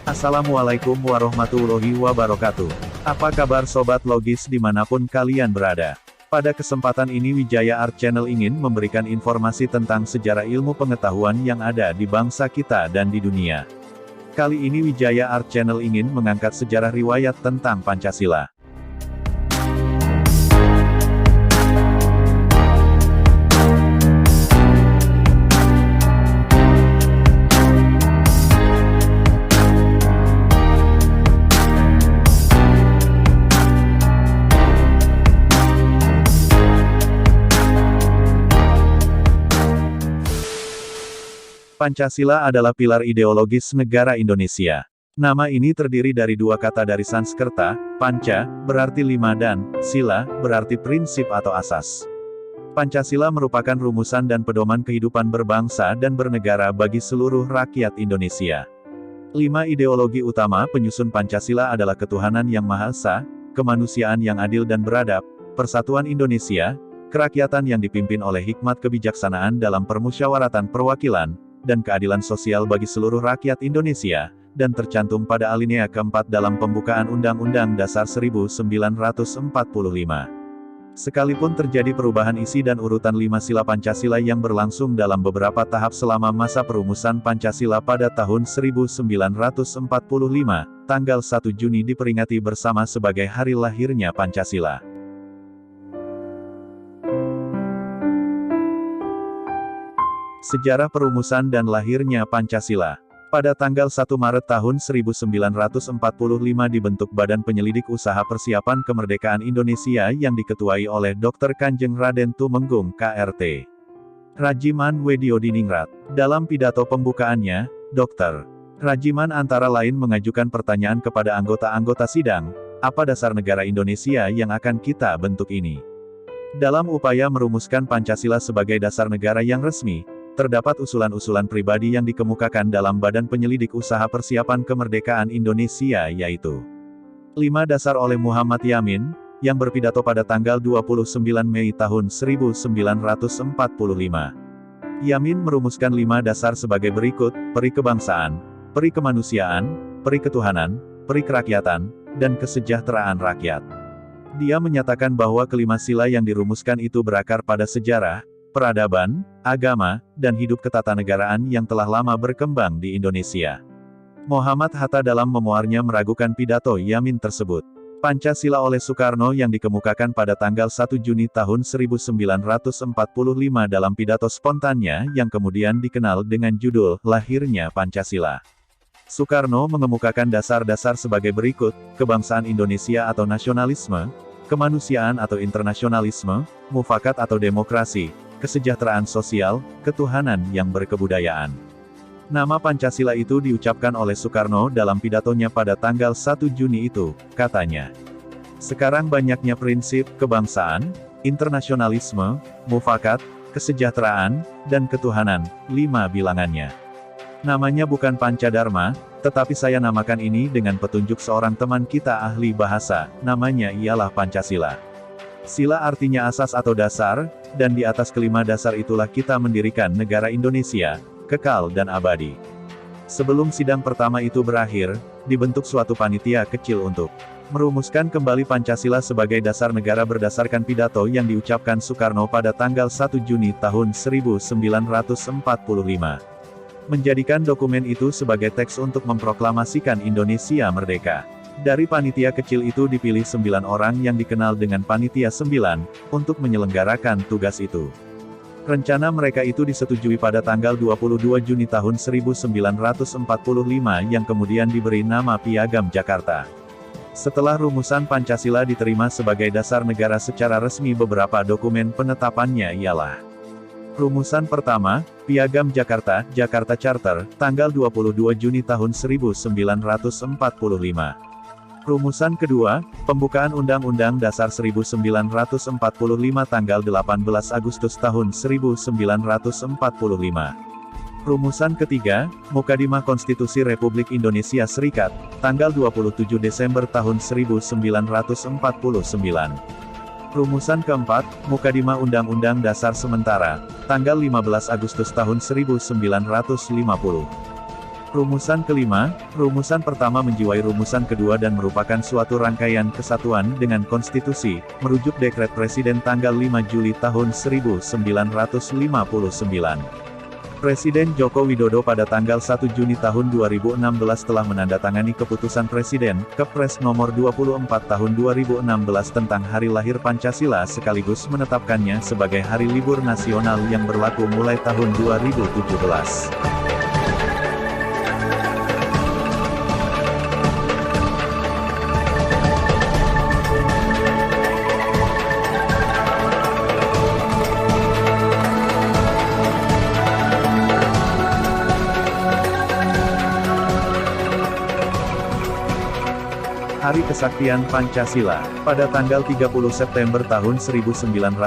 Assalamualaikum warahmatullahi wabarakatuh. Apa kabar Sobat Logis dimanapun kalian berada? Pada kesempatan ini Wijaya Art Channel ingin memberikan informasi tentang sejarah ilmu pengetahuan yang ada di bangsa kita dan di dunia. Kali ini Wijaya Art Channel ingin mengangkat sejarah riwayat tentang Pancasila. Pancasila adalah pilar ideologis negara Indonesia. Nama ini terdiri dari dua kata dari Sanskerta, panca, berarti lima dan sila, berarti prinsip atau asas. Pancasila merupakan rumusan dan pedoman kehidupan berbangsa dan bernegara bagi seluruh rakyat Indonesia. 5 ideologi utama penyusun Pancasila adalah ketuhanan yang Maha Esa, kemanusiaan yang adil dan beradab, persatuan Indonesia, kerakyatan yang dipimpin oleh hikmat kebijaksanaan dalam permusyawaratan perwakilan, dan keadilan sosial bagi seluruh rakyat Indonesia, dan tercantum pada alinea keempat dalam pembukaan Undang-Undang Dasar 1945. Sekalipun terjadi perubahan isi dan urutan 5 sila Pancasila yang berlangsung dalam beberapa tahap selama masa perumusan Pancasila pada tahun 1945, tanggal 1 Juni diperingati bersama sebagai hari lahirnya Pancasila. Sejarah perumusan dan lahirnya Pancasila. Pada tanggal 1 Maret tahun 1945 dibentuk Badan Penyelidik Usaha Persiapan Kemerdekaan Indonesia yang diketuai oleh Dr. Kanjeng Raden Tumenggung, KRT. Rajiman Wediodiningrat. Dalam pidato pembukaannya, Dr. Rajiman antara lain mengajukan pertanyaan kepada anggota-anggota sidang, apa dasar negara Indonesia yang akan kita bentuk ini? Dalam upaya merumuskan Pancasila sebagai dasar negara yang resmi, terdapat usulan-usulan pribadi yang dikemukakan dalam Badan Penyelidik Usaha Persiapan Kemerdekaan Indonesia yaitu 5 dasar oleh Muhammad Yamin, yang berpidato pada tanggal 29 Mei tahun 1945. Yamin merumuskan 5 dasar sebagai berikut, peri kebangsaan, peri kemanusiaan, peri ketuhanan, peri kerakyatan, dan kesejahteraan rakyat. Dia menyatakan bahwa kelima sila yang dirumuskan itu berakar pada sejarah, peradaban, agama, dan hidup ketatanegaraan yang telah lama berkembang di Indonesia. Muhammad Hatta dalam memuarnya meragukan pidato Yamin tersebut. Pancasila oleh Soekarno yang dikemukakan pada tanggal 1 Juni tahun 1945 dalam pidato spontannya yang kemudian dikenal dengan judul Lahirnya Pancasila. Soekarno mengemukakan dasar-dasar sebagai berikut, kebangsaan Indonesia atau nasionalisme, kemanusiaan atau internasionalisme, mufakat atau demokrasi, kesejahteraan sosial, ketuhanan yang berkebudayaan. Nama Pancasila itu diucapkan oleh Soekarno dalam pidatonya pada tanggal 1 Juni itu, katanya. Sekarang banyaknya prinsip, kebangsaan, internasionalisme, mufakat, kesejahteraan, dan ketuhanan, 5 bilangannya. Namanya bukan Pancadharma, tetapi saya namakan ini dengan petunjuk seorang teman kita ahli bahasa, namanya ialah Pancasila. Sila artinya asas atau dasar, dan di atas kelima dasar itulah kita mendirikan negara Indonesia, kekal dan abadi. Sebelum sidang pertama itu berakhir, dibentuk suatu panitia kecil untuk merumuskan kembali Pancasila sebagai dasar negara berdasarkan pidato yang diucapkan Soekarno pada tanggal 1 Juni tahun 1945. Menjadikan dokumen itu sebagai teks untuk memproklamasikan Indonesia merdeka. Dari panitia kecil itu dipilih 9 orang yang dikenal dengan Panitia 9, untuk menyelenggarakan tugas itu. Rencana mereka itu disetujui pada tanggal 22 Juni tahun 1945 yang kemudian diberi nama Piagam Jakarta. Setelah rumusan Pancasila diterima sebagai dasar negara secara resmi beberapa dokumen penetapannya ialah rumusan pertama, Piagam Jakarta, Jakarta Charter, tanggal 22 Juni tahun 1945. Rumusan kedua, pembukaan Undang-Undang Dasar 1945 tanggal 18 Agustus tahun 1945. Rumusan ketiga, Mukadimah Konstitusi Republik Indonesia Serikat, tanggal 27 Desember tahun 1949. Rumusan keempat, Mukadimah Undang-Undang Dasar Sementara, tanggal 15 Agustus tahun 1950. Rumusan kelima, rumusan pertama menjiwai rumusan kedua dan merupakan suatu rangkaian kesatuan dengan konstitusi, merujuk dekret Presiden tanggal 5 Juli tahun 1959. Presiden Joko Widodo pada tanggal 1 Juni tahun 2016 telah menandatangani keputusan Presiden, Kepres nomor 24 tahun 2016 tentang Hari Lahir Pancasila sekaligus menetapkannya sebagai hari libur nasional yang berlaku mulai tahun 2017. Hari Kesaktian Pancasila. Pada tanggal 30 September tahun 1965,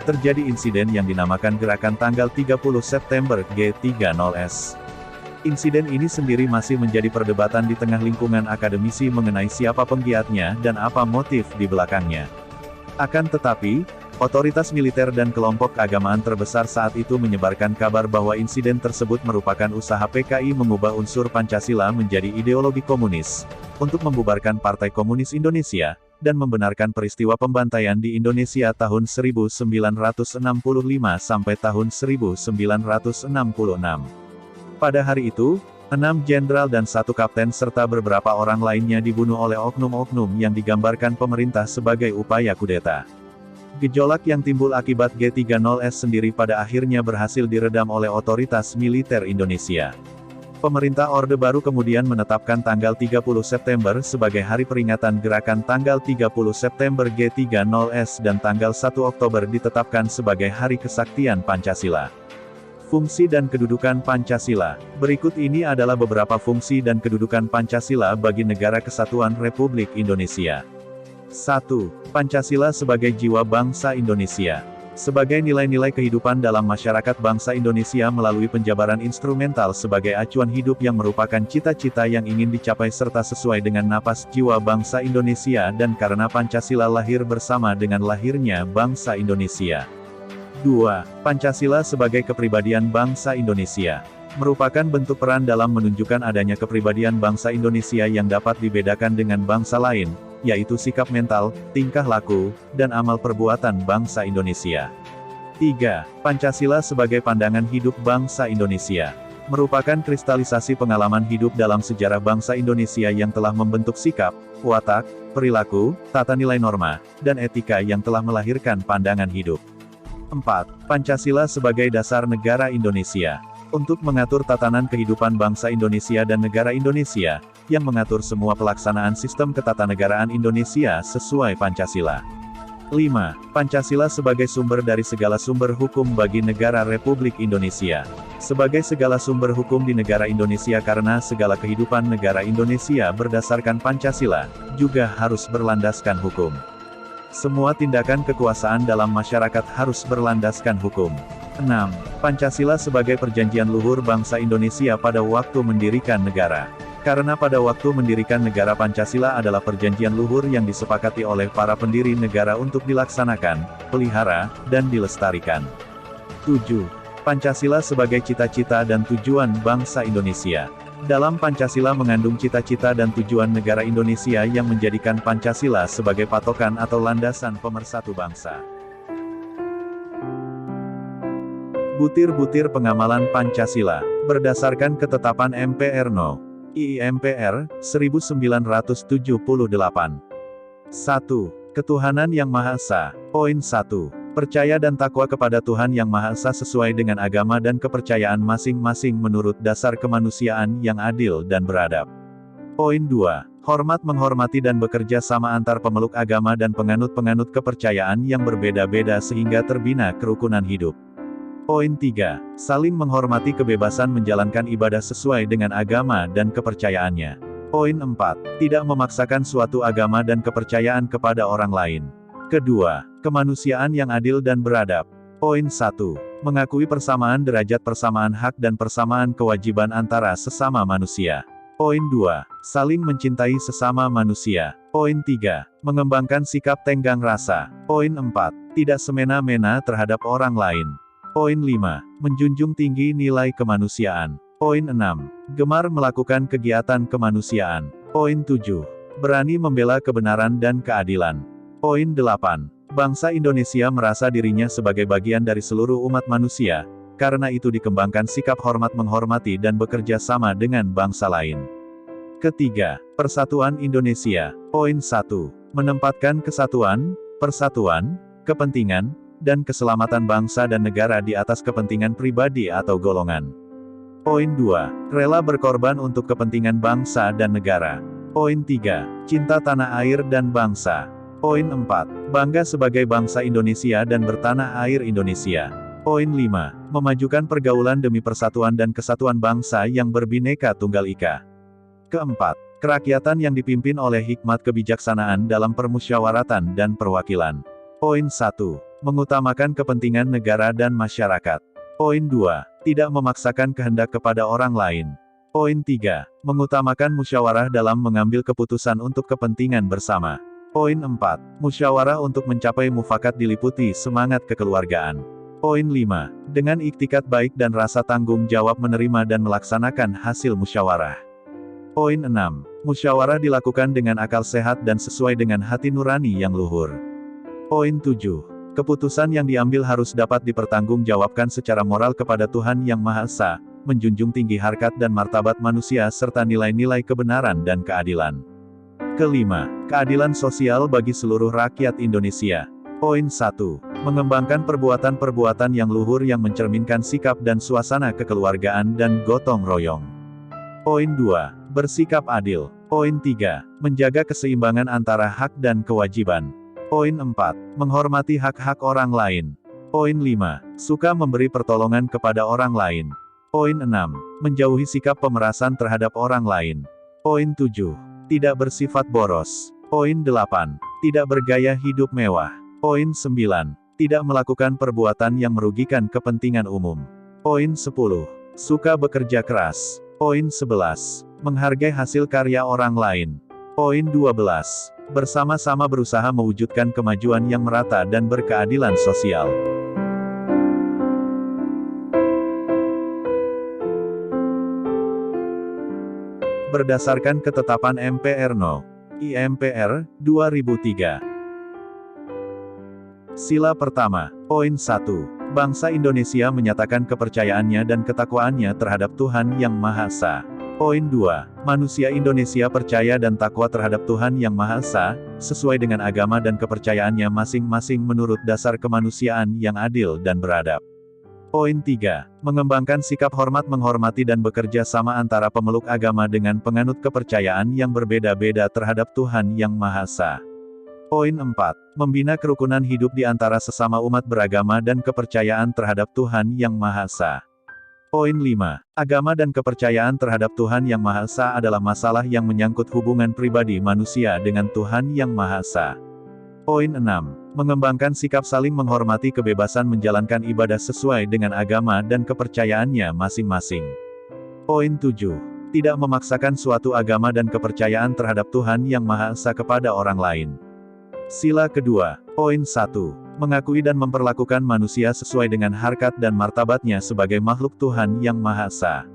terjadi insiden yang dinamakan Gerakan Tanggal 30 September G30S. Insiden ini sendiri masih menjadi perdebatan di tengah lingkungan akademisi mengenai siapa penggiatnya dan apa motif di belakangnya. Akan tetapi, otoritas militer dan kelompok keagamaan terbesar saat itu menyebarkan kabar bahwa insiden tersebut merupakan usaha PKI mengubah unsur Pancasila menjadi ideologi komunis, untuk membubarkan Partai Komunis Indonesia, dan membenarkan peristiwa pembantaian di Indonesia tahun 1965 sampai tahun 1966. Pada hari itu, 6 jenderal dan 1 kapten serta beberapa orang lainnya dibunuh oleh oknum-oknum yang digambarkan pemerintah sebagai upaya kudeta. Gejolak yang timbul akibat G30S sendiri pada akhirnya berhasil diredam oleh otoritas militer Indonesia. Pemerintah Orde Baru kemudian menetapkan tanggal 30 September sebagai hari peringatan Gerakan Tanggal 30 September G30S dan tanggal 1 Oktober ditetapkan sebagai Hari Kesaktian Pancasila. Fungsi dan kedudukan Pancasila. Berikut ini adalah beberapa fungsi dan kedudukan Pancasila bagi Negara Kesatuan Republik Indonesia. 1. Pancasila sebagai jiwa bangsa Indonesia. Sebagai nilai-nilai kehidupan dalam masyarakat bangsa Indonesia melalui penjabaran instrumental sebagai acuan hidup yang merupakan cita-cita yang ingin dicapai serta sesuai dengan napas jiwa bangsa Indonesia dan karena Pancasila lahir bersama dengan lahirnya bangsa Indonesia. 2. Pancasila sebagai kepribadian bangsa Indonesia. Merupakan bentuk peran dalam menunjukkan adanya kepribadian bangsa Indonesia yang dapat dibedakan dengan bangsa lain, yaitu sikap mental, tingkah laku, dan amal perbuatan bangsa Indonesia. 3. Pancasila sebagai pandangan hidup bangsa Indonesia. Merupakan kristalisasi pengalaman hidup dalam sejarah bangsa Indonesia yang telah membentuk sikap, watak, perilaku, tata nilai norma, dan etika yang telah melahirkan pandangan hidup. 4. Pancasila sebagai dasar negara Indonesia. Untuk mengatur tatanan kehidupan bangsa Indonesia dan negara Indonesia, yang mengatur semua pelaksanaan sistem ketatanegaraan Indonesia sesuai Pancasila. 5. Pancasila sebagai sumber dari segala sumber hukum bagi negara Republik Indonesia. Sebagai segala sumber hukum di negara Indonesia karena segala kehidupan negara Indonesia berdasarkan Pancasila, juga harus berlandaskan hukum. Semua tindakan kekuasaan dalam masyarakat harus berlandaskan hukum. 6. Pancasila sebagai perjanjian luhur bangsa Indonesia pada waktu mendirikan negara. Karena pada waktu mendirikan negara Pancasila adalah perjanjian luhur yang disepakati oleh para pendiri negara untuk dilaksanakan, pelihara, dan dilestarikan. 7. Pancasila sebagai cita-cita dan tujuan bangsa Indonesia. Dalam Pancasila mengandung cita-cita dan tujuan negara Indonesia yang menjadikan Pancasila sebagai patokan atau landasan pemersatu bangsa. Butir-butir pengamalan Pancasila, berdasarkan ketetapan MPR No. II MPR, 1978. 1. Ketuhanan yang Maha Esa. Poin 1. Percaya dan takwa kepada Tuhan Yang Maha Esa sesuai dengan agama dan kepercayaan masing-masing menurut dasar kemanusiaan yang adil dan beradab. Poin 2. Hormat menghormati dan bekerja sama antar pemeluk agama dan penganut-penganut kepercayaan yang berbeda-beda sehingga terbina kerukunan hidup. Poin 3. Saling menghormati kebebasan menjalankan ibadah sesuai dengan agama dan kepercayaannya. Poin 4. Tidak memaksakan suatu agama dan kepercayaan kepada orang lain. Kedua, kemanusiaan yang adil dan beradab. Poin 1. Mengakui persamaan derajat, persamaan hak dan persamaan kewajiban antara sesama manusia. Poin 2. Saling mencintai sesama manusia. Poin 3. Mengembangkan sikap tenggang rasa. Poin 4. Tidak semena-mena terhadap orang lain. Poin 5. Menjunjung tinggi nilai kemanusiaan. Poin 6. Gemar melakukan kegiatan kemanusiaan. Poin 7. Berani membela kebenaran dan keadilan. Poin 8. Bangsa Indonesia merasa dirinya sebagai bagian dari seluruh umat manusia, karena itu dikembangkan sikap hormat menghormati dan bekerja sama dengan bangsa lain. Ketiga, Persatuan Indonesia. Poin 1. Menempatkan kesatuan, persatuan, kepentingan, dan keselamatan bangsa dan negara di atas kepentingan pribadi atau golongan. Poin 2. Rela berkorban untuk kepentingan bangsa dan negara. Poin 3. Cinta tanah air dan bangsa. Poin 4. Bangga sebagai bangsa Indonesia dan bertanah air Indonesia. Poin 5. Memajukan pergaulan demi persatuan dan kesatuan bangsa yang berbineka tunggal ika. Keempat. Kerakyatan yang dipimpin oleh hikmat kebijaksanaan dalam permusyawaratan dan perwakilan. Poin 1. Mengutamakan kepentingan negara dan masyarakat. Poin 2. Tidak memaksakan kehendak kepada orang lain. Poin 3. Mengutamakan musyawarah dalam mengambil keputusan untuk kepentingan bersama. Poin 4. Musyawarah untuk mencapai mufakat diliputi semangat kekeluargaan. Poin 5. Dengan iktikat baik dan rasa tanggung jawab menerima dan melaksanakan hasil musyawarah. Poin 6. Musyawarah dilakukan dengan akal sehat dan sesuai dengan hati nurani yang luhur. Poin 7. Keputusan yang diambil harus dapat dipertanggungjawabkan secara moral kepada Tuhan Yang Maha Esa, menjunjung tinggi harkat dan martabat manusia serta nilai-nilai kebenaran dan keadilan. Kelima, keadilan sosial bagi seluruh rakyat Indonesia. Poin 1. Mengembangkan perbuatan-perbuatan yang luhur yang mencerminkan sikap dan suasana kekeluargaan dan gotong royong. Poin 2. Bersikap adil. Poin 3. Menjaga keseimbangan antara hak dan kewajiban. Poin 4. Menghormati hak-hak orang lain. Poin 5. Suka memberi pertolongan kepada orang lain. Poin 6. Menjauhi sikap pemerasan terhadap orang lain. Poin 7. Tidak bersifat boros. Poin 8. Tidak bergaya hidup mewah. Poin 9. Tidak melakukan perbuatan yang merugikan kepentingan umum. Poin 10. Suka bekerja keras. Poin 11. Menghargai hasil karya orang lain. Poin 12. Bersama-sama berusaha mewujudkan kemajuan yang merata dan berkeadilan sosial. Berdasarkan ketetapan MPR No. I.MPR, 2003. Sila pertama. Poin 1. Bangsa Indonesia menyatakan kepercayaannya dan ketakwaannya terhadap Tuhan Yang Maha Esa. Poin 2. Manusia Indonesia percaya dan takwa terhadap Tuhan Yang Maha Esa, sesuai dengan agama dan kepercayaannya masing-masing menurut dasar kemanusiaan yang adil dan beradab. Poin 3. Mengembangkan sikap hormat menghormati dan bekerja sama antara pemeluk agama dengan penganut kepercayaan yang berbeda-beda terhadap Tuhan Yang Maha Esa. Poin 4. Membina kerukunan hidup di antara sesama umat beragama dan kepercayaan terhadap Tuhan Yang Maha Esa. Poin 5. Agama dan kepercayaan terhadap Tuhan Yang Maha Esa adalah masalah yang menyangkut hubungan pribadi manusia dengan Tuhan Yang Maha Esa. Poin 6. Mengembangkan sikap saling menghormati kebebasan menjalankan ibadah sesuai dengan agama dan kepercayaannya masing-masing. Poin 7. Tidak memaksakan suatu agama dan kepercayaan terhadap Tuhan Yang Maha Esa kepada orang lain. Sila kedua. Poin 1. Mengakui dan memperlakukan manusia sesuai dengan harkat dan martabatnya sebagai makhluk Tuhan Yang Maha Esa.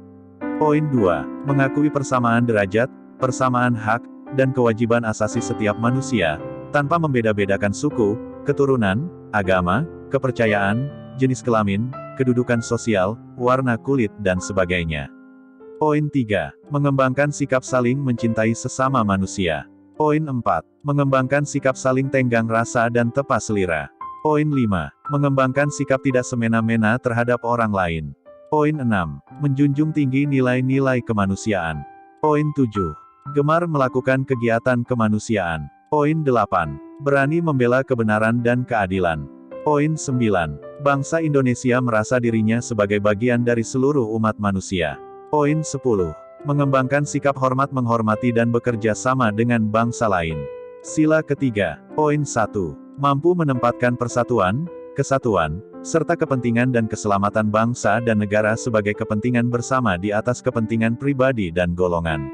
Poin 2. Mengakui persamaan derajat, persamaan hak, dan kewajiban asasi setiap manusia, tanpa membeda-bedakan suku, keturunan, agama, kepercayaan, jenis kelamin, kedudukan sosial, warna kulit dan sebagainya. Poin 3. Mengembangkan sikap saling mencintai sesama manusia. Poin 4. Mengembangkan sikap saling tenggang rasa dan tepa selera. Poin 5. Mengembangkan sikap tidak semena-mena terhadap orang lain. Poin 6. Menjunjung tinggi nilai-nilai kemanusiaan. Poin 7. Gemar melakukan kegiatan kemanusiaan. Poin 8. Berani membela kebenaran dan keadilan. Poin 9. Bangsa Indonesia merasa dirinya sebagai bagian dari seluruh umat manusia. Poin 10. Mengembangkan sikap hormat menghormati dan bekerja sama dengan bangsa lain. Sila ketiga. Poin 1. Mampu menempatkan persatuan, kesatuan, serta kepentingan dan keselamatan bangsa dan negara sebagai kepentingan bersama di atas kepentingan pribadi dan golongan.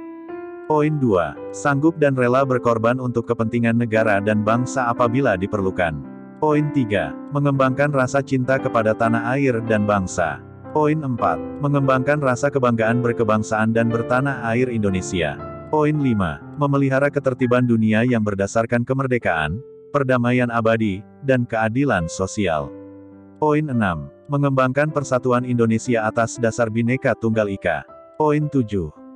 Poin 2. Sanggup dan rela berkorban untuk kepentingan negara dan bangsa apabila diperlukan. Poin 3. Mengembangkan rasa cinta kepada tanah air dan bangsa. Poin 4. Mengembangkan rasa kebanggaan berkebangsaan dan bertanah air Indonesia. Poin 5. Memelihara ketertiban dunia yang berdasarkan kemerdekaan, perdamaian abadi, dan keadilan sosial. Poin 6. Mengembangkan persatuan Indonesia atas dasar Bhinneka Tunggal Ika. Poin 7.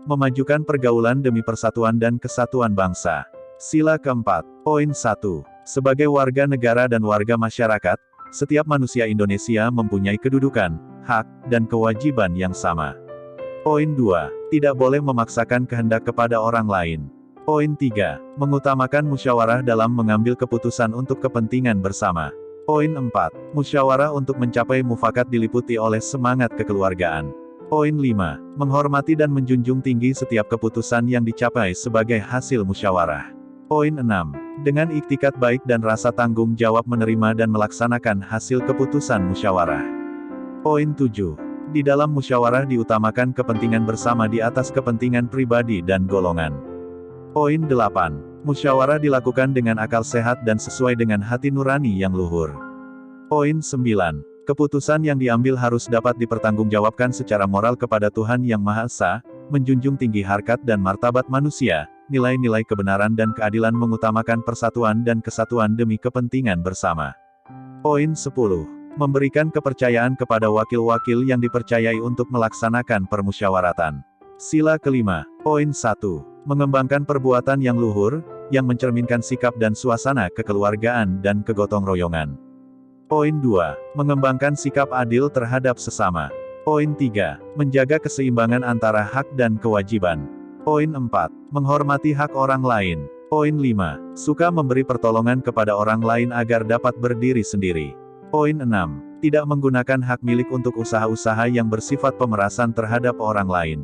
Memajukan pergaulan demi persatuan dan kesatuan bangsa. Sila keempat. Poin 1. Sebagai warga negara dan warga masyarakat, setiap manusia Indonesia mempunyai kedudukan, hak, dan kewajiban yang sama. Poin 2. Tidak boleh memaksakan kehendak kepada orang lain. Poin 3. Mengutamakan musyawarah dalam mengambil keputusan untuk kepentingan bersama. Poin 4. Musyawarah untuk mencapai mufakat diliputi oleh semangat kekeluargaan. Poin 5. Menghormati dan menjunjung tinggi setiap keputusan yang dicapai sebagai hasil musyawarah. Poin 6. Dengan iktikat baik dan rasa tanggung jawab menerima dan melaksanakan hasil keputusan musyawarah. Poin 7. Di dalam musyawarah diutamakan kepentingan bersama di atas kepentingan pribadi dan golongan. Poin 8. Musyawarah dilakukan dengan akal sehat dan sesuai dengan hati nurani yang luhur. Poin 9. Keputusan yang diambil harus dapat dipertanggungjawabkan secara moral kepada Tuhan Yang Maha Esa, menjunjung tinggi harkat dan martabat manusia, nilai-nilai kebenaran dan keadilan, mengutamakan persatuan dan kesatuan demi kepentingan bersama. Poin 10. Memberikan kepercayaan kepada wakil-wakil yang dipercayai untuk melaksanakan permusyawaratan. Sila kelima. Poin 1. Mengembangkan perbuatan yang luhur, yang mencerminkan sikap dan suasana kekeluargaan dan kegotong royongan. Poin 2. Mengembangkan sikap adil terhadap sesama. Poin 3. Menjaga keseimbangan antara hak dan kewajiban. Poin 4. Menghormati hak orang lain. Poin 5. Suka memberi pertolongan kepada orang lain agar dapat berdiri sendiri. Poin 6. Tidak menggunakan hak milik untuk usaha-usaha yang bersifat pemerasan terhadap orang lain.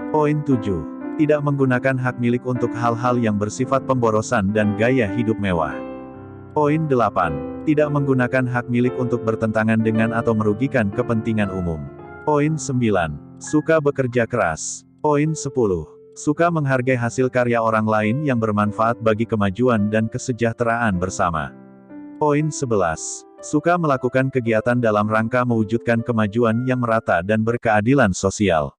Poin 7. Tidak menggunakan hak milik untuk hal-hal yang bersifat pemborosan dan gaya hidup mewah. Poin 8. Tidak menggunakan hak milik untuk bertentangan dengan atau merugikan kepentingan umum. Poin 9. Suka bekerja keras. Poin 10. Suka menghargai hasil karya orang lain yang bermanfaat bagi kemajuan dan kesejahteraan bersama. Poin 11. Suka melakukan kegiatan dalam rangka mewujudkan kemajuan yang merata dan berkeadilan sosial.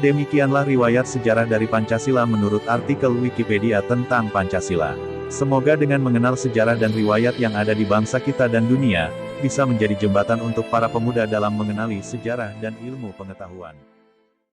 Demikianlah riwayat sejarah dari Pancasila menurut artikel Wikipedia tentang Pancasila. Semoga dengan mengenal sejarah dan riwayat yang ada di bangsa kita dan dunia, bisa menjadi jembatan untuk para pemuda dalam mengenali sejarah dan ilmu pengetahuan.